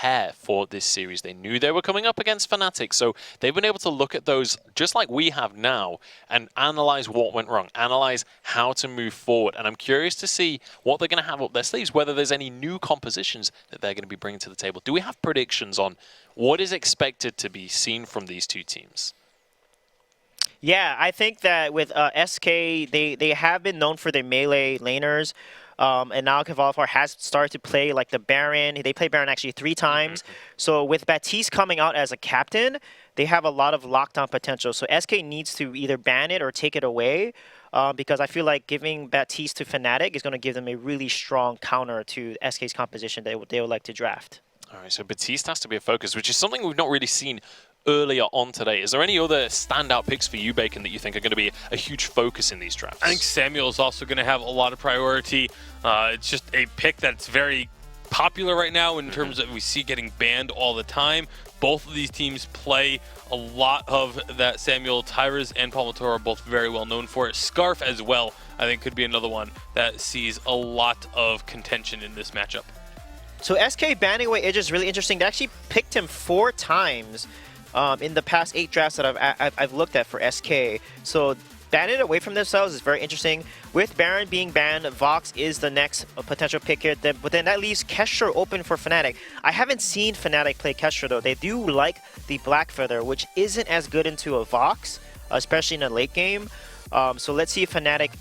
prepare for this series. They knew they were coming up against Fnatic, so they've been able to look at those just like we have now and analyze what went wrong, analyze how to move forward. And I'm curious to see what they're going to have up their sleeves, whether there's any new compositions that they're going to be bringing to the table. Do we have predictions on what is expected to be seen from these two teams? Yeah, I think that with SK, they have been known for their melee laners. And now Kvalifar has started to play like the Baron. They play Baron actually 3 times. So with Baptiste coming out as a captain, they have a lot of lockdown potential. So SK needs to either ban it or take it away. Because I feel like giving Baptiste to Fnatic is going to give them a really strong counter to SK's composition that they would like to draft. All right, so Baptiste has to be a focus, which is something we've not really seen earlier on today. Is there any other standout picks for you, Bacon, that you think are going to be a huge focus in these drafts? I think Samuel is also going to have a lot of priority. It's just a pick that's very popular right now in terms of we see getting banned all the time. Both of these teams play a lot of that. Samuel, Tyrus, and Palmator are both very well known for it. Scarf as well, I think, could be another one that sees a lot of contention in this matchup. So SK banning away Idris is really interesting. They actually picked him 4 times in the past 8 drafts that I've looked at for SK. So banning it away from themselves is very interesting. With Baron being banned, Vox is the next potential pick here. But then that leaves Kestra open for Fnatic. I haven't seen Fnatic play Kestra though. They do like the Black Feather, which isn't as good into a Vox, especially in a late game. So let's see if Fnatic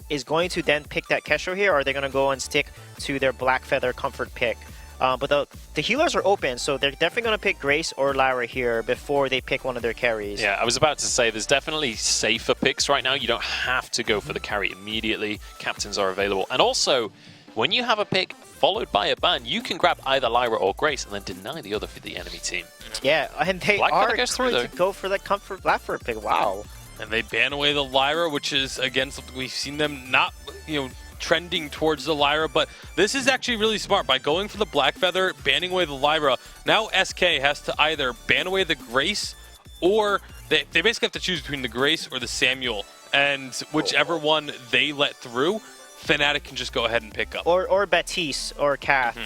is going to then pick that Kestra here, or are they going to go and stick to their Black Feather comfort pick? But the healers are open, so they're definitely going to pick Grace or Lyra here before they pick one of their carries. Yeah, I was about to say there's definitely safer picks right now. You don't have to go for the carry immediately. Captains are available. And also, when you have a pick followed by a ban, you can grab either Lyra or Grace and then deny the other for the enemy team. Yeah, and they Black are goes through, going to go for that comfort Black Feather pick. Wow. And they ban away the Lyra, which is, again, something we've seen them not, trending towards the Lyra, but this is actually really smart. By going for the Black Feather, banning away the Lyra, now SK has to either ban away the Grace, or they basically have to choose between the Grace or the Samuel, and whichever one they let through, Fnatic can just go ahead and pick up. Or Baptiste or Cath,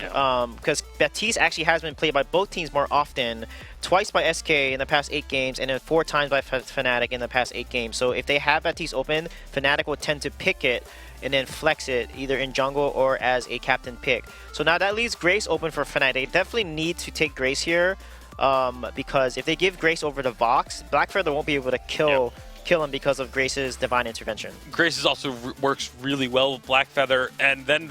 because Baptiste actually has been played by both teams more often, twice by SK in the past 8 games, and then 4 times by Fnatic in the past 8 games. So if they have Baptiste open, Fnatic will tend to pick it and then flex it either in jungle or as a captain pick. So now that leaves Grace open for Fnatic. They definitely need to take Grace here, because if they give Grace over to Vox, Black Feather won't be able to kill him because of Grace's divine intervention. Grace also works really well with Black Feather, and then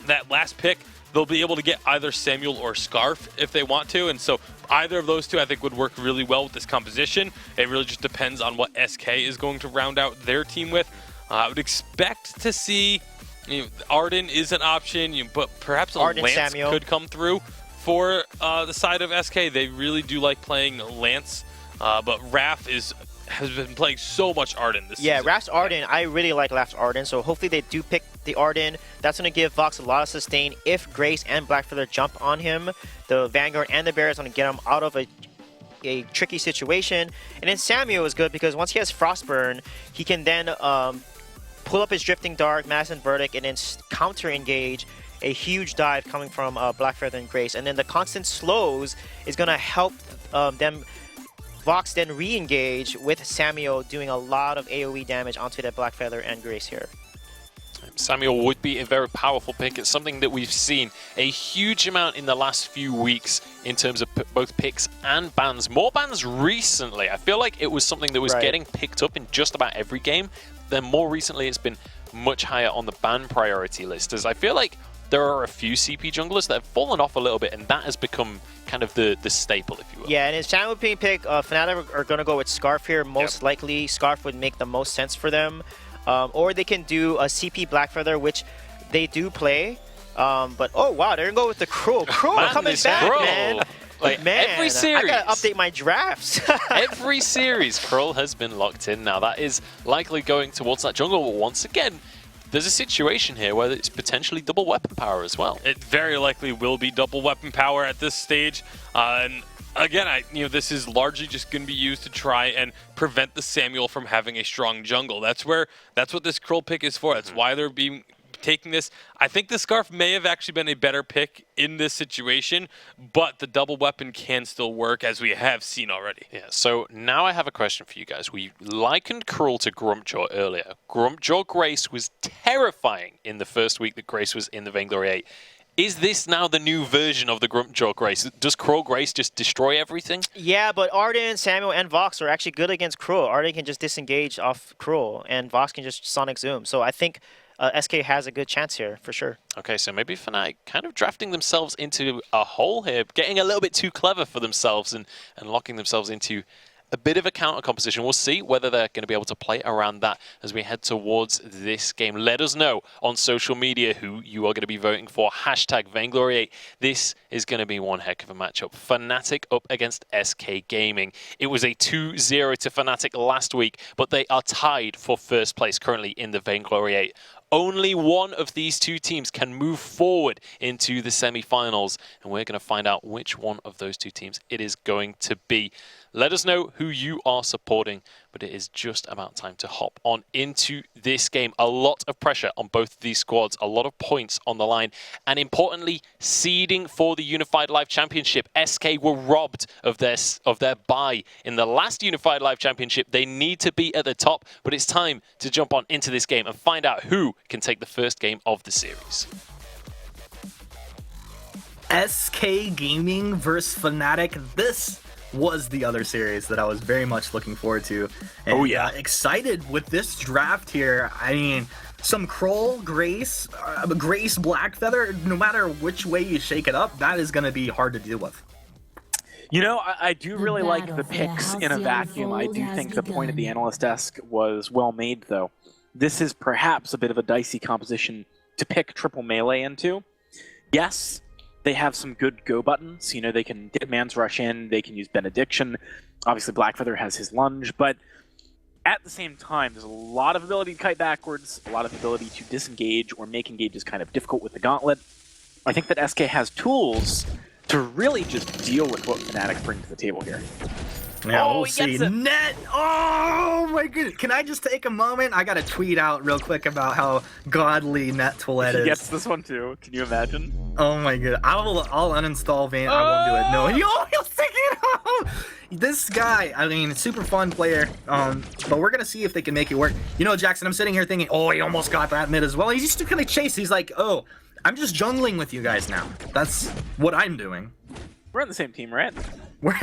that last pick, they'll be able to get either Samuel or Scarf if they want to, and so either of those two I think would work really well with this composition. It really just depends on what SK is going to round out their team with. I would expect to see, Arden is an option, but perhaps a Arden, Lance Samuel could come through for the side of SK. They really do like playing Lance, but Raph has been playing so much Arden this season. Raph's Arden, I really like Raph's Arden, so hopefully they do pick the Arden. That's going to give Vox a lot of sustain. If Grace and Black Feather jump on him, the Vanguard and the Bear is going to get him out of a tricky situation. And then Samuel is good because once he has Frostburn, he can then pull up his Drifting Dark, Mass and Verdict, and then counter-engage a huge dive coming from Black Feather and Grace. And then the constant slows is going to help them. Vox then re-engage with Samuel doing a lot of AoE damage onto that Black Feather and Grace here. Samuel would be a very powerful pick. It's something that we've seen a huge amount in the last few weeks in terms of both picks and bans. More bans recently. I feel like it was something that was getting picked up in just about every game. Then more recently, it's been much higher on the ban priority list, as I feel like there are a few CP junglers that have fallen off a little bit, and that has become kind of the staple, if you will. Yeah, and his Samuel being picked, Fnatic are going to go with Scarf here. Most likely, Scarf would make the most sense for them. Or they can do a CP Black Feather, which they do play. But, oh, wow, they're going to go with the Cruel. Cruel coming back, man. Like, every series. I got to update my drafts. Every series, Krull has been locked in now. That is likely going towards that jungle. But once again, there's a situation here where it's potentially double weapon power as well. It very likely will be double weapon power at this stage. And again, this is largely just going to be used to try and prevent the Samuel from having a strong jungle. That's what this Krull pick is for. That's why they're being taking this. I think the Scarf may have actually been a better pick in this situation, but the double weapon can still work, as we have seen already. Yeah, so now I have a question for you guys. We likened Cruel to Grumpjaw earlier. Grumpjaw Grace was terrifying in the first week that Grace was in the Vainglory8. Is this now the new version of the Grumpjaw Grace? Does Cruel Grace just destroy everything? Yeah, but Arden, Samuel, and Vox are actually good against Cruel. Arden can just disengage off Cruel, and Vox can just Sonic Zoom. So I think SK has a good chance here, for sure. Okay, so maybe Fnatic kind of drafting themselves into a hole here, getting a little bit too clever for themselves and locking themselves into a bit of a counter composition. We'll see whether they're going to be able to play around that as we head towards this game. Let us know on social media who you are going to be voting for. Hashtag Vainglory8. This is going to be one heck of a matchup. Fnatic up against SK Gaming. It was a 2-0 to Fnatic last week, but they are tied for first place currently in the Vainglory8. Only one of these two teams can move forward into the semi-finals, and we're going to find out which one of those two teams it is going to be. Let us know who you are supporting, but it is just about time to hop on into this game. A lot of pressure on both of these squads, a lot of points on the line, and importantly, seeding for the Unified Live Championship. SK were robbed of their bye in the last Unified Live Championship. They need to be at the top, but it's time to jump on into this game and find out who can take the first game of the series. SK Gaming versus Fnatic. This was the other series that I was very much looking forward to. And, excited with this draft here. I mean, some Kroll, Grace, Grace, Blackfeather, no matter which way you shake it up, that is going to be hard to deal with. You know, I do really like the picks in a vacuum. I do think the point of the analyst desk was well made, though. This is perhaps a bit of a dicey composition to pick triple melee into. Yes, they have some good go buttons. You know, they can Dead Man's Rush in, they can use Benediction. Obviously, Blackfeather has his lunge, but at the same time, there's a lot of ability to kite backwards, a lot of ability to disengage or make engages kind of difficult with the Gauntlet. I think that SK has tools to really just deal with what Fnatic bring to the table here. Now we'll see. Net! Oh my goodness. Can I just take a moment? I gotta tweet out real quick about how godly Net Toilette is. He gets this one too. Can you imagine? Oh my god. I'll uninstall Vain. I won't do it. No. He'll stick it out! This guy, I mean, super fun player. But we're gonna see if they can make it work. You know, Jackson, I'm sitting here thinking, oh, he almost got that mid as well. He's just gonna chase. He's like, oh, I'm just jungling with you guys now. That's what I'm doing. We're on the same team, right? We're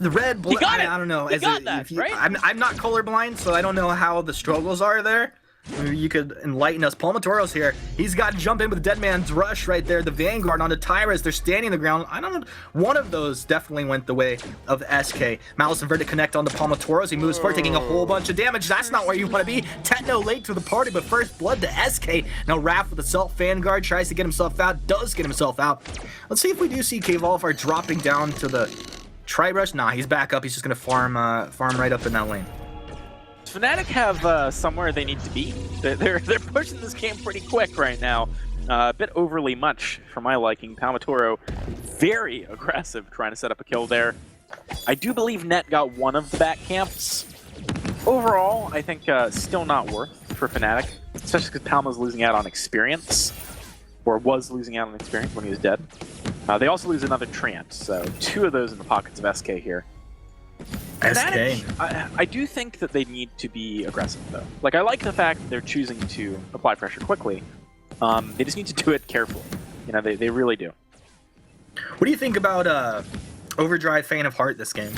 the red. I don't know. Right? I'm not colorblind, so I don't know how the struggles are there. You could enlighten us. Palmatoro's here. He's got to jump in with Dead Man's Rush right there. The Vanguard onto Tyrus. They're standing the ground. I don't know. One of those definitely went the way of SK. Malice inverted connect onto Palmatoro's. He moves forward, taking a whole bunch of damage. That's not where you want to be. Techno late to the party, but first blood to SK. Now Raph with the Self Vanguard tries to get himself out. Does get himself out. Let's see if we do see K-Volvar dropping down to the Tri-Brush. Nah, he's back up. He's just going to farm right up in that lane. Fnatic have somewhere they need to be. They're pushing this game pretty quick right now. A bit overly much for my liking. Palmatoro very aggressive trying to set up a kill there. I do believe Net got one of the back camps. Overall, I think still not worth for Fnatic, especially because Palma's losing out on experience, or was losing out on experience when he was dead. They also lose another Treant, so two of those in the pockets of SK here. Fnatic, I do think that they need to be aggressive, though. Like, I like the fact that they're choosing to apply pressure quickly. They just need to do it carefully. You know, they really do. What do you think about Overdrive Faint of Heart this game?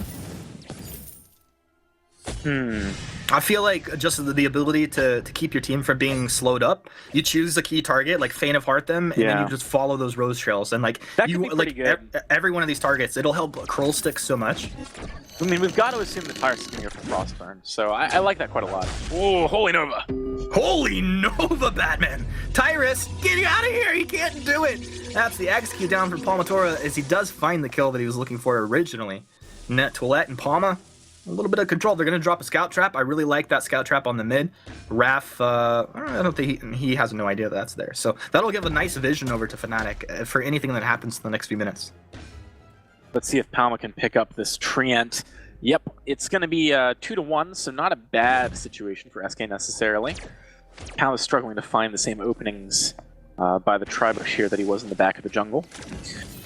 I feel like just the ability to keep your team from being slowed up. You choose a key target, like Faint of Heart them, and then you just follow those rose trails. And like that you like every one of these targets, it'll help Kroll stick so much. I mean, we've got to assume the Tyrus is going to go for Frostburn, so I like that quite a lot. Oh, Holy Nova! Holy Nova, Batman! Tyrus, get out of here! He can't do it! That's the execute down from Palmatora as he does find the kill that he was looking for originally. Net Toilette and Palma, a little bit of control. They're going to drop a Scout Trap. I really like that Scout Trap on the mid. Raph, I don't think he has no idea that's there. So that'll give a nice vision over to Fnatic for anything that happens in the next few minutes. Let's see if Palma can pick up this Treant. Yep, it's going to be 2-1, so not a bad situation for SK necessarily. Pal is struggling to find the same openings by the Tribush here that he was in the back of the jungle.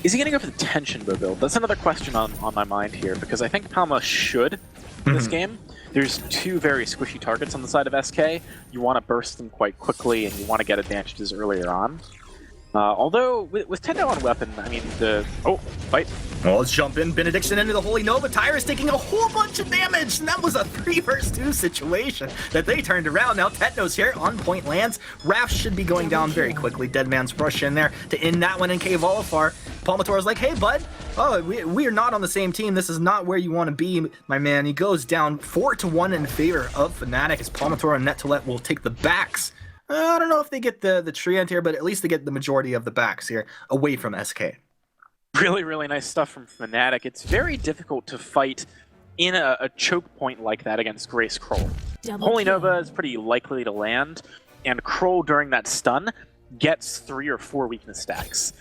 Is he going to go for the tension bow build? That's another question on my mind here, because I think Palma should in this game. There's two very squishy targets on the side of SK. You want to burst them quite quickly, and you want to get advantages earlier on. Although, with Tendo on weapon, I mean, Oh, fight. Well, let's jump in. Benediction into the Holy Nova. Tyrus taking a whole bunch of damage, and that was a 3 vs 2 situation that they turned around. Now Tetno's here, on point lands. Raph should be going down very quickly. Deadman's rush in there to end that one in K Volifar. Palmatoro's like, hey, bud. Oh, we are not on the same team. This is not where you want to be, my man. He goes down 4-1 in favor of Fnatic as Palmatoro and Nettolet will take the backs. I don't know if they get the Treant here, but at least they get the majority of the backs here away from SK. Really, really nice stuff from Fnatic. It's very difficult to fight in a choke point like that against Grace Kroll. Holy Nova is pretty likely to land, and Kroll during that stun gets 3 or 4 weakness stacks.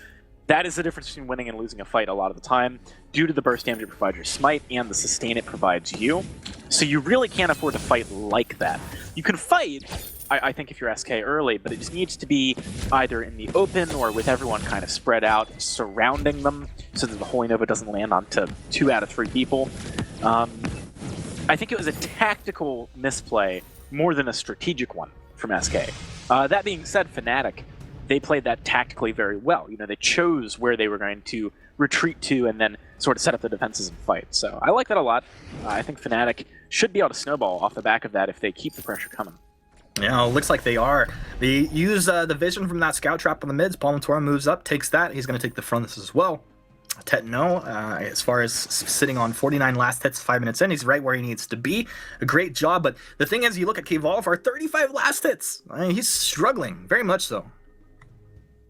That is the difference between winning and losing a fight a lot of the time, due to the burst damage it provides your smite and the sustain it provides you. So you really can't afford to fight like that. You can fight, I think, if you're SK early, but it just needs to be either in the open or with everyone kind of spread out, surrounding them, so that the Holy Nova doesn't land onto 2 out of 3 people. I think it was a tactical misplay more than a strategic one from SK. That being said, Fnatic, they played that tactically very well. You know, they chose where they were going to retreat to and then sort of set up the defenses and fight. So I like that a lot. I think Fnatic should be able to snowball off the back of that if they keep the pressure coming. Yeah, looks like they are. They use the vision from that scout trap on the mids. Palmatoro moves up, takes that. He's going to take the fronts as well. Tetno, as far as sitting on 49 last hits 5 minutes in, he's right where he needs to be. A great job, but the thing is, you look at K Volifar, 35 last hits. I mean, he's struggling, very much so.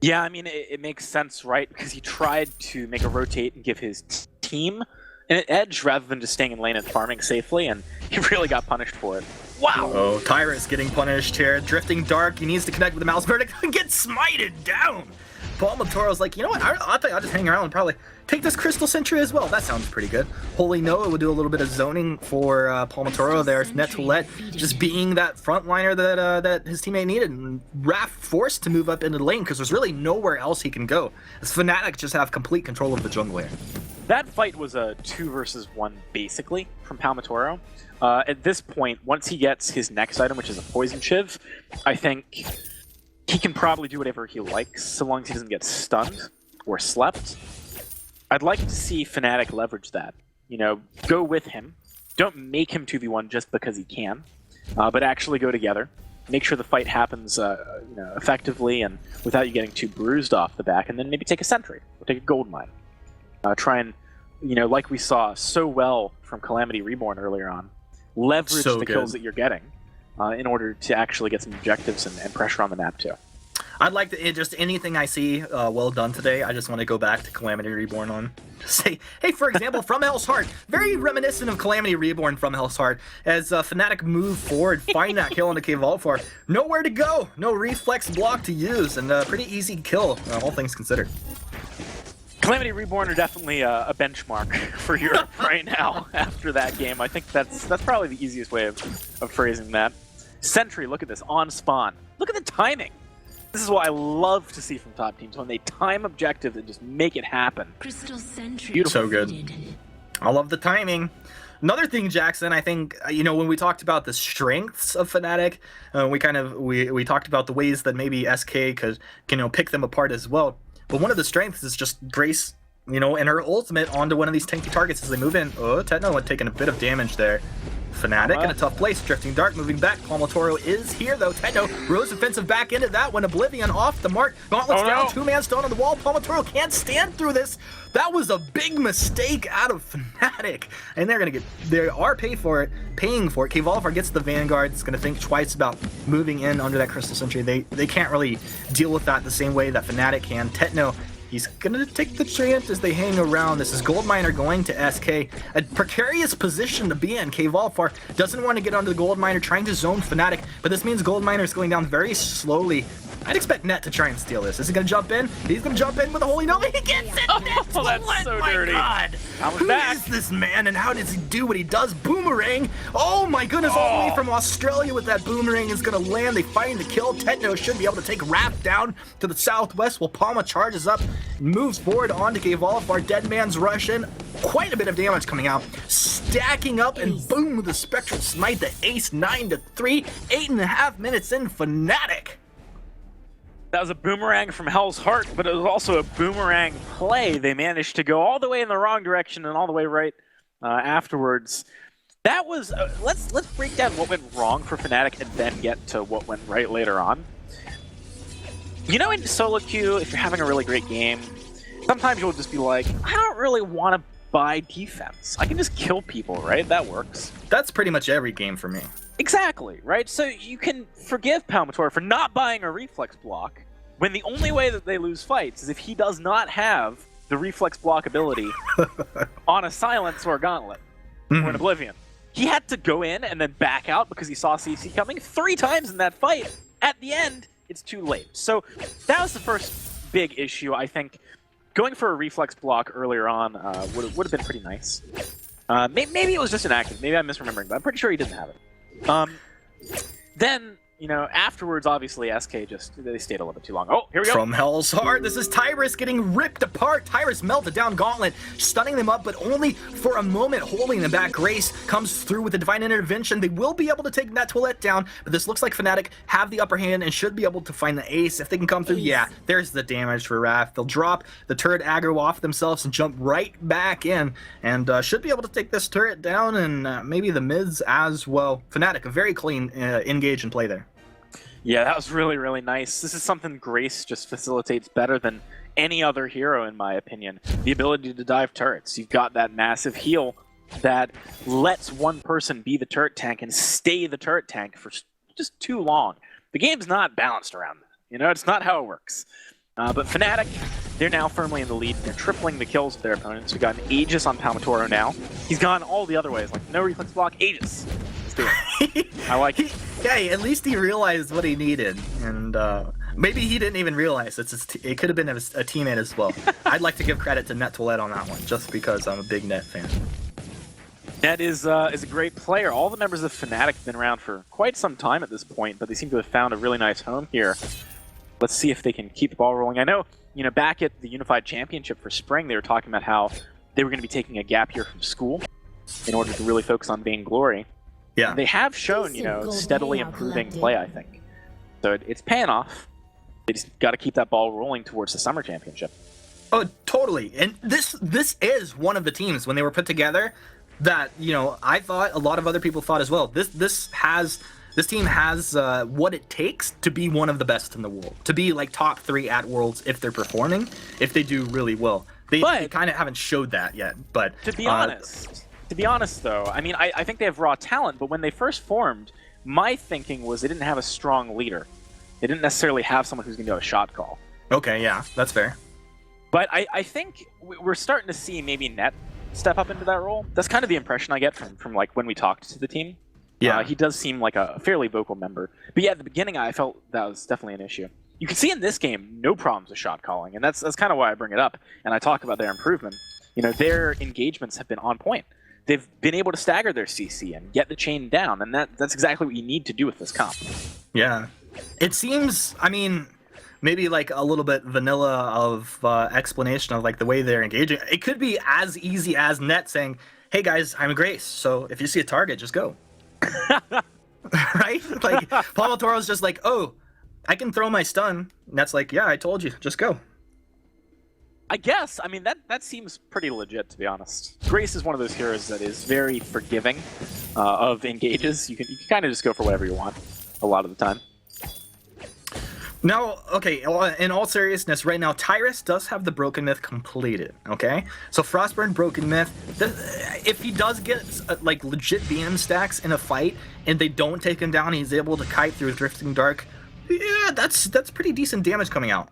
Yeah, I mean, it makes sense, right? Because he tried to make a rotate and give his team an edge rather than just staying in lane and farming safely, and he really got punished for it. Wow! Oh, Tyrus getting punished here. Drifting Dark, he needs to connect with the Mouse Verdict and get smited down! Palmatoro's like, you know what, I'll just hang around and probably take this Crystal Sentry as well. That sounds pretty good. Holy Noah will do a little bit of zoning for Palmatoro there. Nettolet just being that frontliner that his teammate needed. And Raph forced to move up into the lane because there's really nowhere else he can go. As Fnatic just have complete control of the jungle here. That fight was a 2 versus 1 basically from Palmatoro. At this point, once he gets his next item, which is a Poison Shiv, I think he can probably do whatever he likes, so long as he doesn't get stunned or slept. I'd like to see Fnatic leverage that. You know, go with him. Don't make him 2v1 just because he can, but actually go together. Make sure the fight happens effectively and without you getting too bruised off the back, and then maybe take a sentry or take a gold mine. Try and, like we saw so well from Calamity Reborn earlier on, leverage the kills that you're getting in order to actually get some objectives and pressure on the map too. I'd like to, just anything I see well done today, I just want to go back to Calamity Reborn on. Say, hey, for example, from Hell's Heart, very reminiscent of Calamity Reborn from Hell's Heart, as Fnatic move forward, find that kill on the K Volifar. Nowhere to go, no reflex block to use, and pretty easy kill, all things considered. Calamity Reborn are definitely a benchmark for Europe right now after that game. I think that's probably the easiest way of phrasing that. Sentry, look at this, on spawn. Look at the timing. This is what I love to see from top teams, when they time objectives and just make it happen. Crystal Sentry. Beautiful. So good. I love the timing. Another thing, Jackson, I think, when we talked about the strengths of Fnatic, we talked about the ways that maybe SK could pick them apart as well. But one of the strengths is just Grace, and her ultimate onto one of these tanky targets as they move in. Oh, Tetno taking a bit of damage there. Fnatic in a tough place. Drifting Dark moving back. Palmatoro is here though. Tetno rose defensive back into that one. Oblivion off the mark. Gauntlets down. 2-man stone on the wall. Palmatoro can't stand through this. That was a big mistake out of Fnatic. And they are paying for it. K Volifar gets the Vanguard. It's gonna think twice about moving in under that Crystal Sentry. They can't really deal with that the same way that Fnatic can. Tetno, He's gonna take the chance as they hang around. This is Goldminer going to SK. A precarious position to be in. Kvolfar doesn't want to get onto the Goldminer, trying to zone Fnatic, but this means Goldminer is going down very slowly. I'd expect Net to try and steal this. Is he gonna jump in? He's gonna jump in with a holy no. He gets it! Oh, that's so dirty. God. Who is this man and how does he do what he does? Boomerang! Oh my goodness, all the way from Australia with that boomerang is gonna land. They find the kill. Techno should be able to take Raph down to the southwest while Palma charges up, moves forward onto Kvolfar. Dead Man's rush in. Quite a bit of damage coming out. Stacking up and boom with the Spectral Smite. The ace 9-3. 8.5 minutes in, Fnatic. That was a boomerang from Hell's Heart, but it was also a boomerang play. They managed to go all the way in the wrong direction and all the way right afterwards. That was let's break down what went wrong for Fnatic and then get to what went right later on. You know, in solo queue, if you're having a really great game, sometimes you'll just be like, I don't really want to buy defense. I can just kill people, right? That works. That's pretty much every game for me. Exactly, right? So you can forgive Palmator for not buying a reflex block when the only way that they lose fights is if he does not have the reflex block ability on a silence or a gauntlet or an oblivion. He had to go in and then back out because he saw CC coming 3 times in that fight. At the end, it's too late. So that was the first big issue, I think. Going for a reflex block earlier on would have been pretty nice. Maybe it was just inactive. Maybe I'm misremembering, but I'm pretty sure he didn't have it. Then, you know, afterwards, obviously, SK they stayed a little bit too long. Oh, here we go. From Hell's Heart, this is Tyrus getting ripped apart. Tyrus melted down Gauntlet, stunning them up, but only for a moment, holding them back. Grace comes through with the Divine Intervention. They will be able to take that Toilette down, but this looks like Fnatic have the upper hand and should be able to find the ace. If they can come through, yeah, there's the damage for Raph. They'll drop the turret aggro off themselves and jump right back in, and should be able to take this turret down and maybe the mids as well. Fnatic, a very clean engage and play there. Yeah, that was really, really nice. This is something Grace just facilitates better than any other hero, in my opinion. The ability to dive turrets. You've got that massive heal that lets one person be the turret tank and stay the turret tank for just too long. The game's not balanced around that. You know, it's not how it works. But Fnatic, they're now firmly in the lead. They're tripling the kills of their opponents. We've got an Aegis on Palmatoro now. He's gone all the other ways, like no reflex block, Aegis. Let's do it. I like it. Yeah, at least he realized what he needed, and maybe he didn't even realize it could have been a teammate as well. I'd like to give credit to Net Toilette on that one, just because I'm a big Net fan. Net is a great player. All the members of Fnatic have been around for quite some time at this point, but they seem to have found a really nice home here. Let's see if they can keep the ball rolling. I know, you know, back at the Unified Championship for spring, they were talking about how they were going to be taking a gap year from school in order to really focus on Vainglory. Yeah, they have shown, you know, steadily improving play, I think. So it's paying off. They just got to keep that ball rolling towards the Summer Championship. Oh, totally. And this is one of the teams, when they were put together, that, you know, I thought a lot of other people thought as well. This team has what it takes to be one of the best in the world, to be like top 3 at Worlds if they're performing, if they do really well. They kind of haven't showed that yet. But to be honest, though, I mean, I think they have raw talent, but when they first formed, my thinking was they didn't have a strong leader. They didn't necessarily have someone who's going to do a shot call. Okay, yeah, that's fair. But I think we're starting to see maybe Net step up into that role. That's kind of the impression I get from like when we talked to the team. Yeah, he does seem like a fairly vocal member. But yeah, at the beginning, I felt that was definitely an issue. You can see in this game, no problems with shot calling, and that's kind of why I bring it up. And I talk about their improvement. You know, their engagements have been on point. They've been able to stagger their CC and get the chain down, and that's exactly what you need to do with this comp. Yeah. It seems, I mean, maybe like a little bit vanilla of explanation of like the way they're engaging. It could be as easy as Net saying, hey guys, I'm Grace, so if you see a target, just go. Right? Like, Palmatoro's just like, oh, I can throw my stun. Net's like, yeah, I told you, just go. I guess. I mean, that seems pretty legit, to be honest. Grace is one of those heroes that is very forgiving of engages. You can kind of just go for whatever you want a lot of the time. Now, okay, in all seriousness, right now, Tyrus does have the Broken Myth completed, okay? So Frostburn, Broken Myth, if he does get, like, legit BM stacks in a fight, and they don't take him down, he's able to kite through Drifting Dark, yeah, that's pretty decent damage coming out.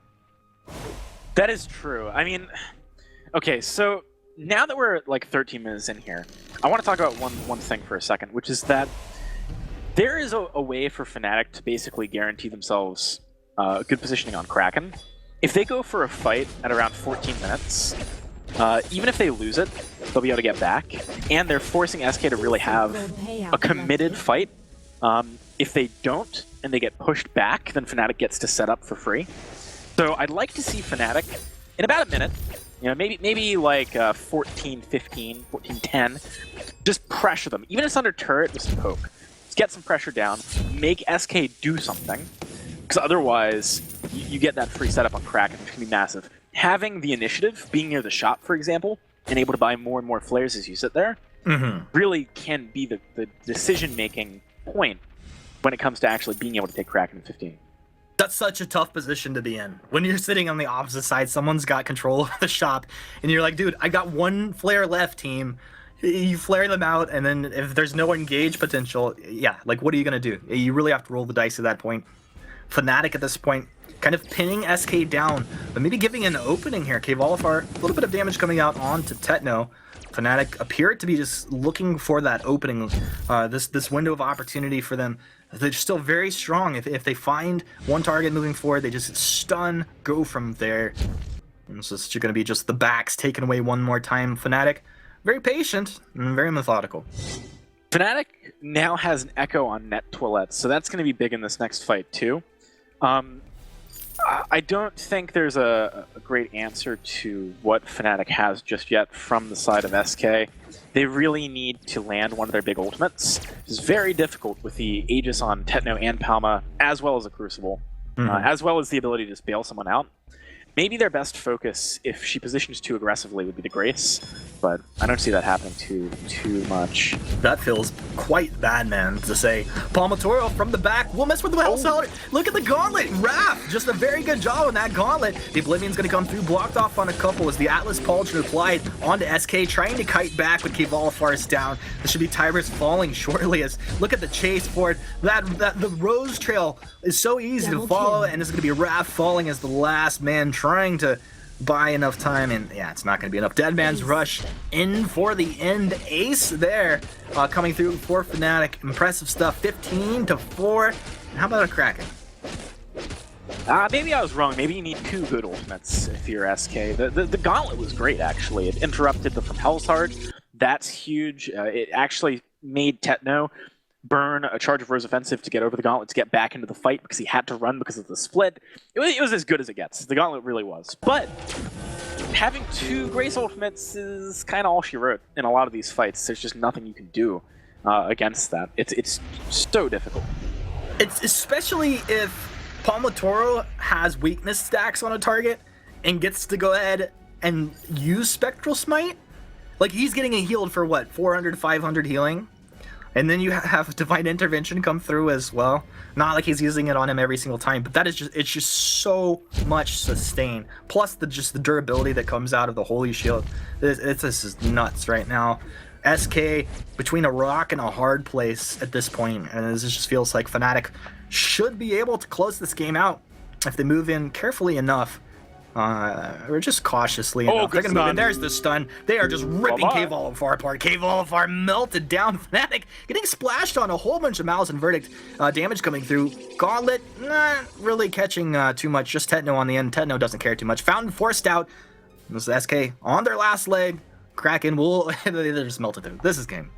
That is true. I mean, okay, so now that we're like 13 minutes in here, I want to talk about one thing for a second, which is that there is a way for Fnatic to basically guarantee themselves good positioning on Kraken. If they go for a fight at around 14 minutes, even if they lose it, they'll be able to get back, and they're forcing SK to really have a committed fight. If they don't, and they get pushed back, then Fnatic gets to set up for free. So I'd like to see Fnatic, in about a minute, you know, maybe like 14-15, 14-10, just pressure them. Even if it's under turret with some poke. Just get some pressure down, make SK do something, because otherwise you get that free setup on Kraken, which can be massive. Having the initiative, being near the shop, for example, and able to buy more and more flares as you sit there, really can be the decision-making point when it comes to actually being able to take Kraken in 15. That's such a tough position to be in. When you're sitting on the opposite side, someone's got control of the shop, and you're like, dude, I got one flare left, team. You flare them out, and then if there's no engage potential, yeah, like, what are you going to do? You really have to roll the dice at that point. Fnatic at this point, kind of pinning SK down, but maybe giving an opening here. Kvolifar, a little bit of damage coming out onto Tetno. Fnatic appear to be just looking for that opening, this window of opportunity for them. They're still very strong. If they find one target moving forward, they just stun, go from there. And so it's going to be just the backs taken away one more time. Fnatic, very patient and very methodical. Fnatic now has an Echo on net toilette, so that's going to be big in this next fight too. I don't think there's a great answer to what Fnatic has just yet from the side of SK. They really need to land one of their big ultimates. It's very difficult with the Aegis on Tetno and Palma, as well as a Crucible, as well as the ability to just bail someone out. Maybe their best focus, if she positions too aggressively, would be the Grace, but I don't see that happening too much. That feels quite bad, man, to say. Palmatoro from the back will mess with the Hell Salad. Look at the Gauntlet. Raph, just a very good job on that Gauntlet. The Oblivion's going to come through, blocked off on a couple as the Atlas Pauldron applied onto SK, trying to kite back with Kvolifar is down. This should be Tyrus falling shortly as, look at the chase for it. The Rose Trail is so easy to follow, and it's going to be Raph falling as the last man trying to buy enough time, and yeah, it's not going to be enough. Deadman's Rush in for the end. Ace there coming through for Fnatic. Impressive stuff, 15-4. How about a Kraken? Maybe I was wrong. Maybe you need two good ultimates if you're SK. The Gauntlet was great, actually. It interrupted the from Hell's Heart. That's huge. It actually made Tetno burn a charge of Rose Offensive to get over the Gauntlet to get back into the fight because he had to run because of the split. It was as good as it gets. The Gauntlet really was. But having two Grace ultimates is kind of all she wrote in a lot of these fights. There's just nothing you can do against that. It's so difficult. It's especially if Palmatoro has weakness stacks on a target and gets to go ahead and use Spectral Smite. Like, he's getting a healed for what, 400 500 healing? And then you have Divine Intervention come through as well. Not like he's using it on him every single time, but it's just so much sustain. Plus the durability that comes out of the Holy Shield. This is nuts right now. SK between a rock and a hard place at this point, and it just feels like Fnatic should be able to close this game out if they move in carefully enough. Or just cautiously enough. They're gonna move in. There's the stun. They are just ripping Kvolifar apart. Kvolifar melted down. Fnatic getting splashed on a whole bunch of Malice and Verdict damage coming through. Gauntlet not really catching too much. Just Tetno on the end. Tetno doesn't care too much. Fountain forced out. This is SK on their last leg. Kraken will they just melted through. This is game.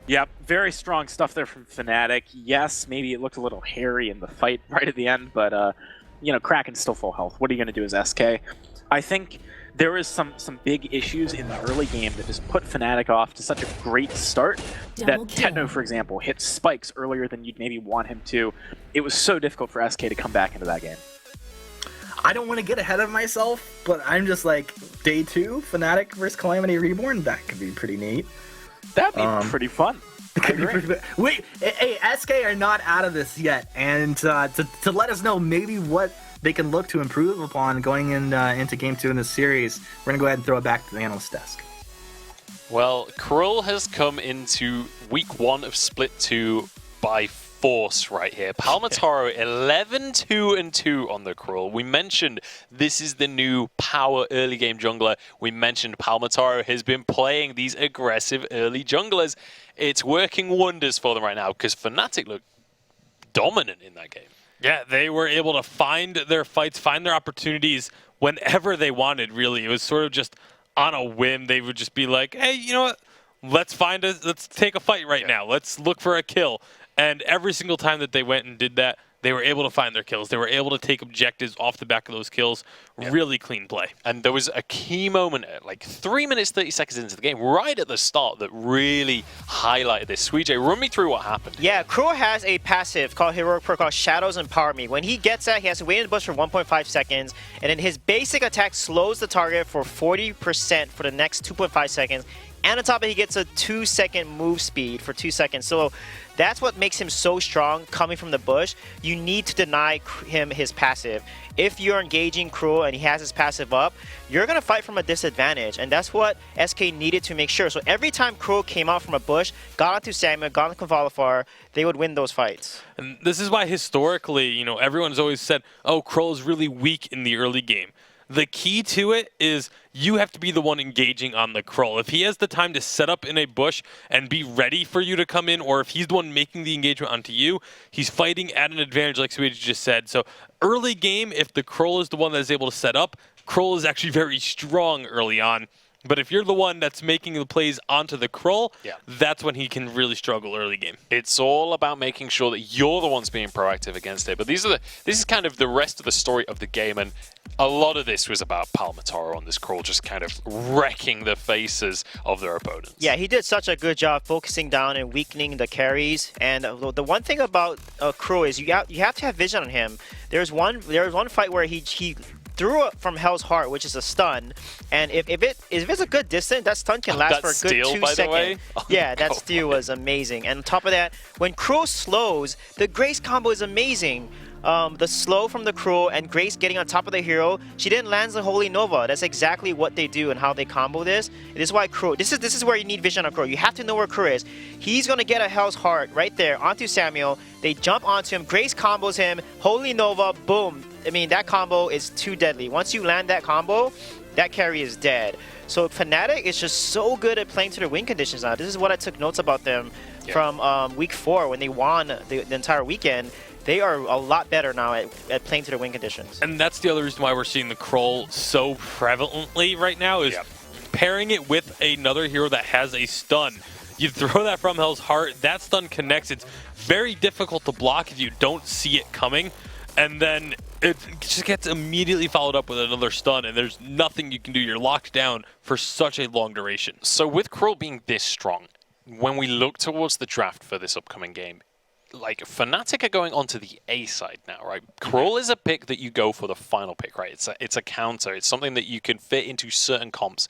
Yep, very strong stuff there from Fnatic. Yes, maybe it looked a little hairy in the fight right at the end, but you know, Kraken's still full health. What are you going to do as SK? I think there is some big issues in the early game that just put Fnatic off to such a great start that Tetno, for example, hit spikes earlier than you'd maybe want him to. It was so difficult for SK to come back into that game. I don't want to get ahead of myself, but I'm just like, day 2, Fnatic versus Calamity Reborn, that could be pretty neat. That'd be pretty fun. Wait, hey, SK are not out of this yet, and to let us know maybe what they can look to improve upon going into Game 2 in this series, we're going to go ahead and throw it back to the analyst desk. Well, Krull has come into week 1 of Split 2 by force right here. Palmataro 11-2-2 on the Krull. We mentioned this is the new power early game jungler. We mentioned Palmataro has been playing these aggressive early junglers. It's working wonders for them right now because Fnatic look dominant in that game. Yeah, they were able to find their fights, find their opportunities whenever they wanted, really. It was sort of just on a whim. They would just be like, hey, you know what? Let's take a fight right now. Let's look for a kill. And every single time that they went and did that, they were able to find their kills. They were able to take objectives off the back of those kills. Yeah. Really clean play. And there was a key moment at like 3 minutes, 30 seconds into the game, right at the start, that really highlighted this. Sweejay, run me through what happened. Yeah, Krull has a passive called Heroic Perk called Shadows Empower Me. When he gets that, he has to wait in the bush for 1.5 seconds, and then his basic attack slows the target for 40% for the next 2.5 seconds. And on top of it, he gets a 2-second move speed for 2 seconds. So that's what makes him so strong coming from the bush. You need to deny him his passive. If you're engaging Krull and he has his passive up, you're going to fight from a disadvantage. And that's what SK needed to make sure. So every time Krull came out from a bush, got onto Samuel, got onto Kvalifar, they would win those fights. And this is why historically, you know, everyone's always said, oh, Krull is really weak in the early game. The key to it is you have to be the one engaging on the Krull. If he has the time to set up in a bush and be ready for you to come in, or if he's the one making the engagement onto you, he's fighting at an advantage like Sweet just said. So early game, if the Krull is the one that is able to set up, Krull is actually very strong early on. But if you're the one that's making the plays onto the Krull, that's when he can really struggle early game. It's all about making sure that you're the ones being proactive against it. But this is kind of the rest of the story of the game, and a lot of this was about Palmataro on this Krull just kind of wrecking the faces of their opponents. Yeah, he did such a good job focusing down and weakening the carries. And the one thing about Krull is you have to have vision on him. There was one fight where he threw it from Hell's Heart, which is a stun, and if it's a good distance, that stun can last for a good 2 seconds. Yeah, that steal was amazing. And on top of that, when Krull slows, the Grace combo is amazing. The slow from the Krull and Grace getting on top of the hero, she didn't land the Holy Nova. That's exactly what they do and how they combo this. This is why Krull, this is where you need vision on Krull. You have to know where Krull is. He's gonna get a Hell's Heart right there onto Samuel. They jump onto him, Grace combos him, Holy Nova, boom. I mean, that combo is too deadly. Once you land that combo, that carry is dead. So Fnatic is just so good at playing to their win conditions now. This is what I took notes about them from week 4 when they won the entire weekend. They are a lot better now at playing to their win conditions. And that's the other reason why we're seeing the Krull so prevalently right now is pairing it with another hero that has a stun. You throw that from Hell's Heart, that stun connects. It's very difficult to block if you don't see it coming. And then it just gets immediately followed up with another stun, and there's nothing you can do. You're locked down for such a long duration. So with Krull being this strong, when we look towards the draft for this upcoming game, like Fnatic are going onto the A side now, right? Krull is a pick that you go for the final pick, right? It's a counter. It's something that you can fit into certain comps.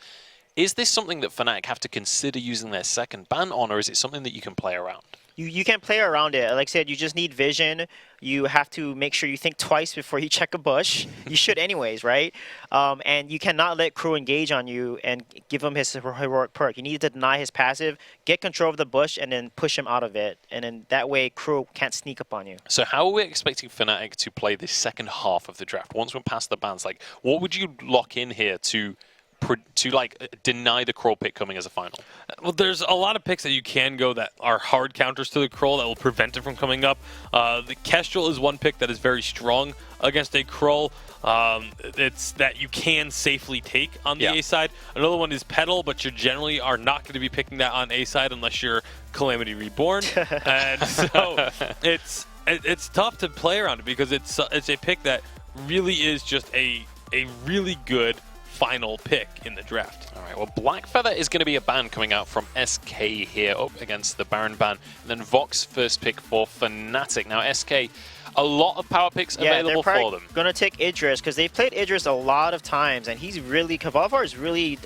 Is this something that Fnatic have to consider using their second ban on, or is it something that you can play around? You can play around it. Like I said, you just need vision. You have to make sure you think twice before you check a bush. You should anyways, right? And you cannot let Krull engage on you and give him his heroic perk. You need to deny his passive, get control of the bush, and then push him out of it. And then that way, Krull can't sneak up on you. So how are we expecting Fnatic to play this second half of the draft? Once we're past the bans, like, what would you lock in here to like deny the Krull pick coming as a final? Well, there's a lot of picks that you can go that are hard counters to the Krull that will prevent it from coming up. The Kestrel is one pick that is very strong against a Krull. It's that you can safely take on the A side. Another one is Petal, but you generally are not going to be picking that on A side unless you're Calamity Reborn. And so it's tough to play around it because it's a pick that really is just a really good final pick in the draft. All right, well, Blackfeather is going to be a ban coming out from SK here up against the Baron ban. And then Vox first pick for Fnatic. Now, SK, a lot of power picks available for them. Going to take Idris because they've played Idris a lot of times. And he's really, Kvalifar is really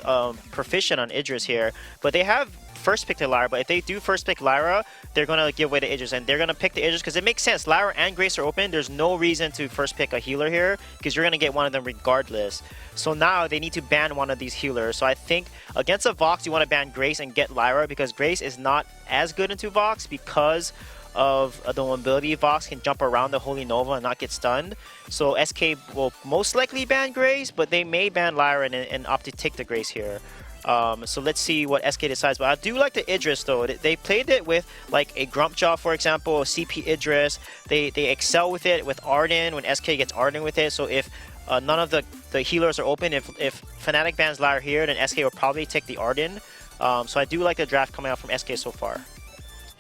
proficient on Idris here. But they have first pick to Lyra, but if they do first pick Lyra, they're going to give away the Idris, and they're going to pick the Idris because it makes sense. Lyra and Grace are open. There's no reason to first pick a healer here because you're going to get one of them regardless. So now they need to ban one of these healers. So I think against a Vox, you want to ban Grace and get Lyra because Grace is not as good into Vox because of the mobility box can jump around the Holy Nova and not get stunned. So SK will most likely ban Grace, but they may ban Lyra and opt to take the Grace here. So let's see what SK decides. But I do like the Idris though. They played it with like a Grumpjaw, for example, CP Idris. They excel with it with Arden when SK gets Arden with it. So if none of the healers are open, if Fnatic bans Lyra here, then SK will probably take the Arden. So I do like the draft coming out from SK so far.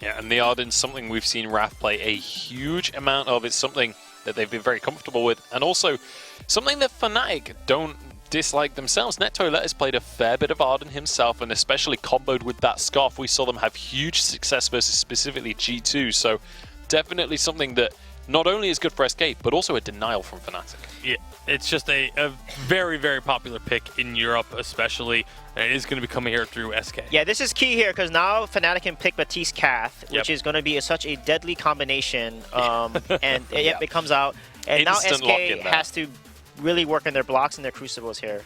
Yeah, and the Arden's something we've seen Raph play a huge amount of. It's something that they've been very comfortable with, and also something that Fnatic don't dislike themselves. NetToilet has played a fair bit of Arden himself, and especially comboed with that Scarf, we saw them have huge success versus specifically G2, so definitely something that not only is good for SK, but also a denial from Fnatic. Yeah, it's just a very, very popular pick in Europe, especially, and it is going to be coming here through SK. Yeah, this is key here because now Fnatic can pick Baptiste Cath, which is going to be such a deadly combination, and it comes out. And Instant now SK has to really work on their blocks and their crucibles here.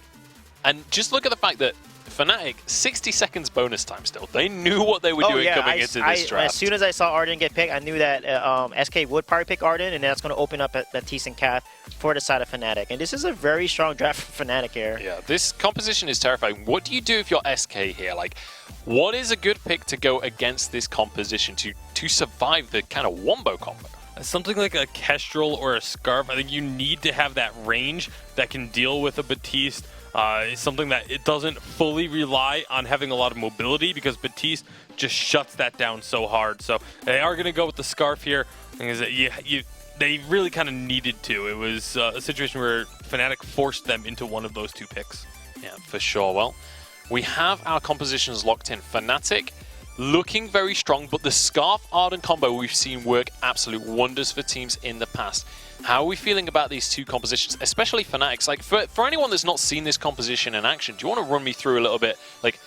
And just look at the fact that Fnatic, 60 seconds bonus time still. They knew what they were doing coming into this draft. As soon as I saw Arden get picked, I knew that SK would probably pick Arden, and that's going to open up Baptiste and Cath for the side of Fnatic. And this is a very strong draft for Fnatic here. Yeah, this composition is terrifying. What do you do if you're SK here? Like, what is a good pick to go against this composition to survive the kind of wombo combo? Something like a Kestrel or a Scarf, I think you need to have that range that can deal with a Baptiste. Something that it doesn't fully rely on having a lot of mobility, because Baptiste just shuts that down so hard. So they are going to go with the Scarf here. They really kind of needed to. It was a situation where Fnatic forced them into one of those two picks. Yeah, for sure. Well, we have our compositions locked in. Fnatic looking very strong, but the Scarf Arden combo we've seen work absolute wonders for teams in the past. How are we feeling about these two compositions, especially Fnatic's? Like, for anyone that's not seen this composition in action, do you want to run me through a little bit, like,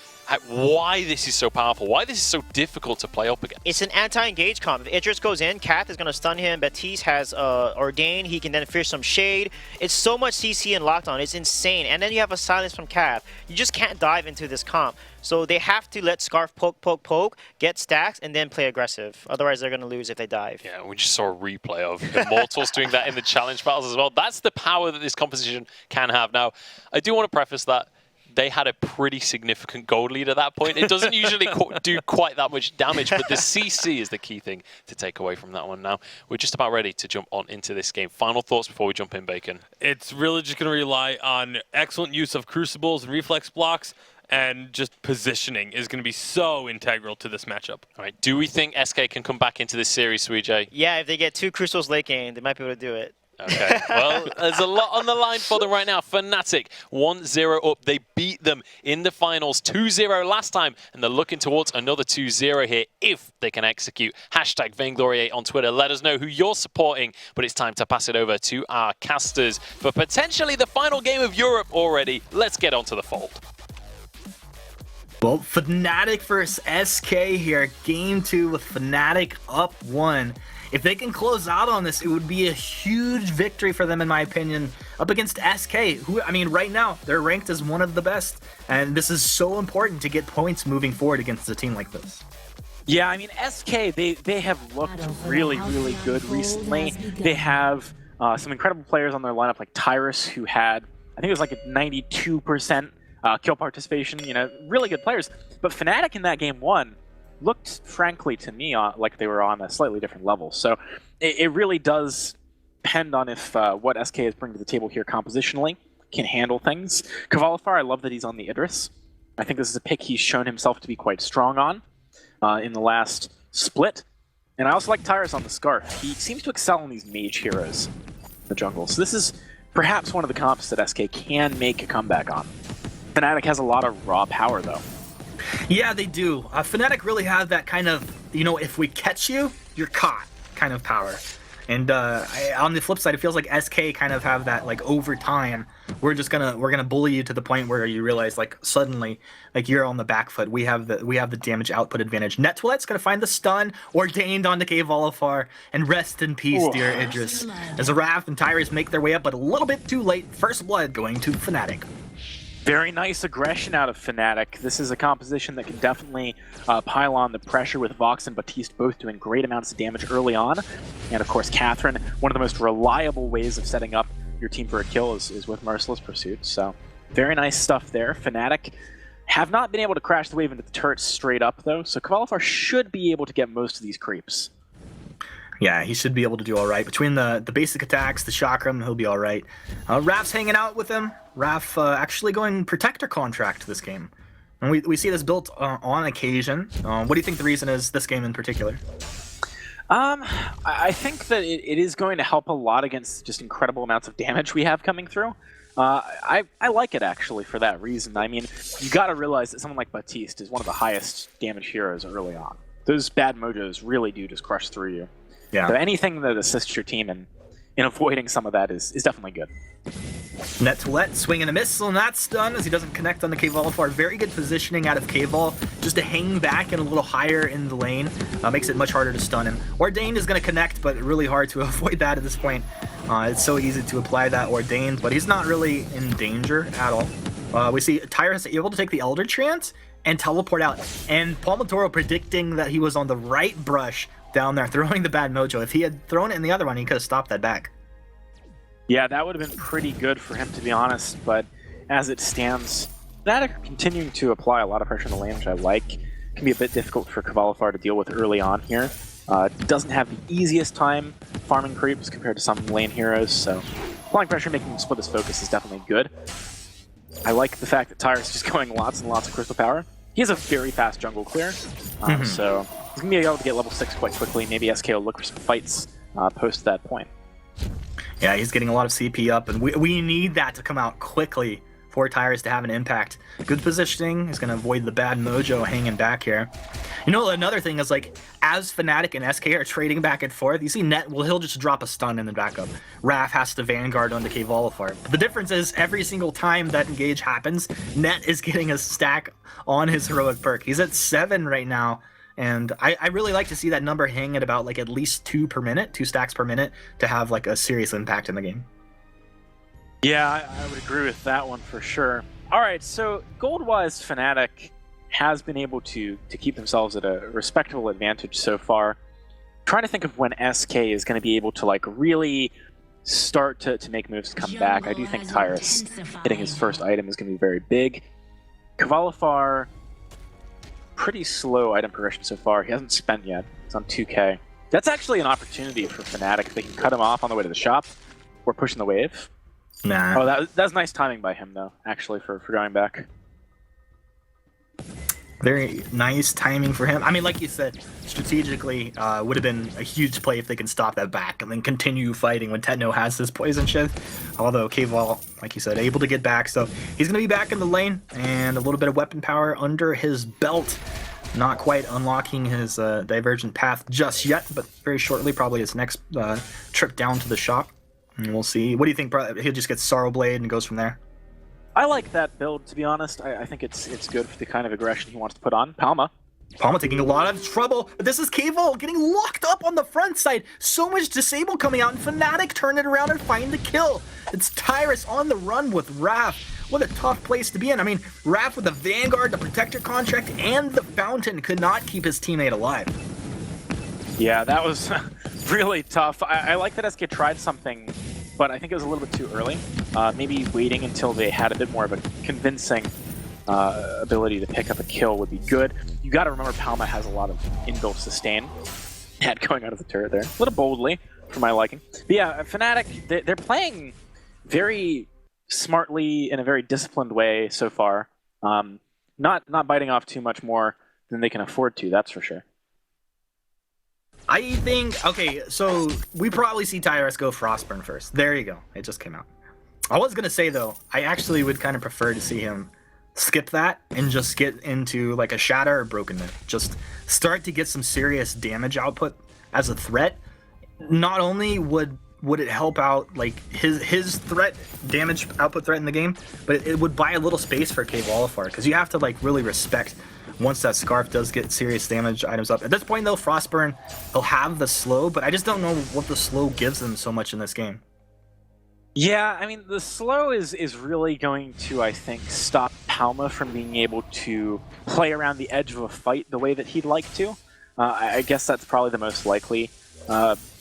why this is so powerful, why this is so difficult to play up against? It's an anti-engage comp. If Idris goes in, Cath is going to stun him. Baptiste has Ordain. He can then fish some shade. It's so much CC and lockdown. It's insane. And then you have a silence from Cath. You just can't dive into this comp. So they have to let Scarf poke, get stacks, and then play aggressive. Otherwise, they're going to lose if they dive. Yeah, we just saw a replay of Immortals doing that in the challenge battles as well. That's the power that this composition can have. Now, I do want to preface that they had a pretty significant gold lead at that point. It doesn't usually do quite that much damage, but the CC is the key thing to take away from that one. Now, we're just about ready to jump on into this game. Final thoughts before we jump in, Bacon? It's really just going to rely on excellent use of crucibles and reflex blocks, and just positioning is going to be so integral to this matchup. All right, do we think SK can come back into this series, Suijay? Yeah, if they get 2 crucibles late game, they might be able to do it. Okay, well, there's a lot on the line for them right now. Fnatic 1-0 up. They beat them in the finals 2-0 last time, and they're looking towards another 2-0 here if they can execute. Hashtag Vainglory8 on Twitter. Let us know who you're supporting, but it's time to pass it over to our casters for potentially the final game of Europe already. Let's get onto the fold. Well, Fnatic versus SK here. Game 2 with Fnatic up 1. If they can close out on this, it would be a huge victory for them, in my opinion, up against SK, who, I mean, right now, they're ranked as one of the best. And this is so important to get points moving forward against a team like this. Yeah, I mean, SK, they have looked really, really good recently. They have some incredible players on their lineup, like Tyrus, who had, I think it was like a 92% kill participation, you know, really good players. But Fnatic in that game 1 looked, frankly, to me, like they were on a slightly different level. So it really does depend on if what SK is bringing to the table here compositionally can handle things. Kvalifar, I love that he's on the Idris. I think this is a pick he's shown himself to be quite strong on in the last split. And I also like Tyrus on the Scarf. He seems to excel in these mage heroes in the jungle. So this is perhaps one of the comps that SK can make a comeback on. Fnatic has a lot of raw power, though. Yeah, they do. Fnatic really has that kind of, you know, if we catch you, you're caught kind of power. And on the flip side, it feels like SK kind of have that, like, over time, we're gonna bully you to the point where you realize, like, suddenly, like, you're on the back foot. We have the damage output advantage. NetToilet's gonna find the stun, ordained onto Kvalifar, and rest in peace, dear Idris. As Raph and Tyrus make their way up, but a little bit too late. First blood going to Fnatic. Very nice aggression out of Fnatic. This is a composition that can definitely pile on the pressure with Vox and Baptiste both doing great amounts of damage early on. And of course, Catherine, one of the most reliable ways of setting up your team for a kill is with Merciless Pursuit. So very nice stuff there. Fnatic have not been able to crash the wave into the turrets straight up, though, so Kvalifar should be able to get most of these creeps. Yeah, he should be able to do all right. Between the basic attacks, the chakram, he'll be all right. Raf's hanging out with him. Raf actually going Protector contract this game. And we see this built on occasion. What do you think the reason is this game in particular? I think that it is going to help a lot against just incredible amounts of damage we have coming through. I like it, actually, for that reason. I mean, you got to realize that someone like Baptiste is one of the highest damage heroes early on. Those bad mojos really do just crush through you. Yeah. So anything that assists your team in avoiding some of that is definitely good. Net to let, swinging a missile, and that's done as he doesn't connect on the Kvalifar. Very good positioning out of Kval, just to hang back and a little higher in the lane. Makes it much harder to stun him. Ordained is going to connect, but really hard to avoid that at this point. It's so easy to apply that Ordained, but he's not really in danger at all. We see Tyrus able to take the Elder Chant and teleport out, and Palmatoro predicting that he was on the right brush down there, throwing the bad mojo. If he had thrown it in the other one, he could have stopped that back. Yeah, that would have been pretty good for him, to be honest, but as it stands, Fnatic continuing to apply a lot of pressure in the lane, which I like. Can be a bit difficult for Kvalifar to deal with early on here. Doesn't have the easiest time farming creeps compared to some lane heroes, so applying pressure, making him split his focus is definitely good. I like the fact that Tyrus is just going lots and lots of crystal power. He has a very fast jungle clear, so he's going to be able to get level 6 quite quickly. Maybe SK will look for some fights post that point. Yeah, he's getting a lot of CP up, and we need that to come out quickly for Tyrus to have an impact. Good positioning is going to avoid the bad mojo hanging back here. You know, another thing is, like, as Fnatic and SK are trading back and forth, you see Net, well, he'll just drop a stun in the backup. Raf has to Vanguard onto Kvalifar. But the difference is, every single time that engage happens, Net is getting a stack on his heroic perk. He's at 7 right now. And I really like to see that number hang at about like at least 2 per minute, 2 stacks per minute, to have like a serious impact in the game. Yeah, I would agree with that one for sure. All right, so gold-wise, Fnatic has been able to keep themselves at a respectable advantage so far. Trying to think of when SK is going to be able to like really start to make moves to come back. I do think Tyrus hitting his first item is going to be very big. Kvalifar, pretty slow item progression so far. He hasn't spent yet. He's on 2k. That's actually an opportunity for Fnatic. They can cut him off on the way to the shop or pushing the wave. Nah. Oh, that's nice timing by him, though, actually, for going back. Very nice timing for him. I mean, like you said, strategically, would have been a huge play if they can stop that back and then continue fighting when Tetno has this poison shift. Although Kval, like you said, able to get back. So he's going to be back in the lane and a little bit of weapon power under his belt. Not quite unlocking his divergent path just yet, but very shortly, probably his next trip down to the shop. And we'll see. What do you think? He'll just get Sorrow Blade and goes from there? I like that build, to be honest. I think it's good for the kind of aggression he wants to put on. Palma taking a lot of trouble. But this is Kval getting locked up on the front side. So much disable coming out, and Fnatic turn it around and find the kill. It's Tyrus on the run with Raf. What a tough place to be in. I mean, Raf with the Vanguard, the Protector contract, and the Fountain could not keep his teammate alive. Yeah, that was really tough. I like that SK tried something, but I think it was a little bit too early. Maybe waiting until they had a bit more of a convincing ability to pick up a kill would be good. You got to remember Palma has a lot of inbuilt sustain. Had going out of the turret there. A little boldly, for my liking. But yeah, Fnatic, they're playing very smartly in a very disciplined way so far. Not biting off too much more than they can afford to, that's for sure. I think, okay, so we probably see Tyrus go Frostburn first. There you go. It just came out. I was going to say, though, I actually would kind of prefer to see him skip that and just get into like a Shatter or Broken Net. Just start to get some serious damage output as a threat. Not only would it help out like his threat, damage output threat in the game, but it would buy a little space for Kvalifar, because you have to like really respect once that Scarf does get serious damage items up. At this point, though, Frostburn, he'll have the slow, but I just don't know what the slow gives him so much in this game. Yeah, I mean, the slow is really going to, I think, stop Palma from being able to play around the edge of a fight the way that he'd like to. I guess that's probably the most likely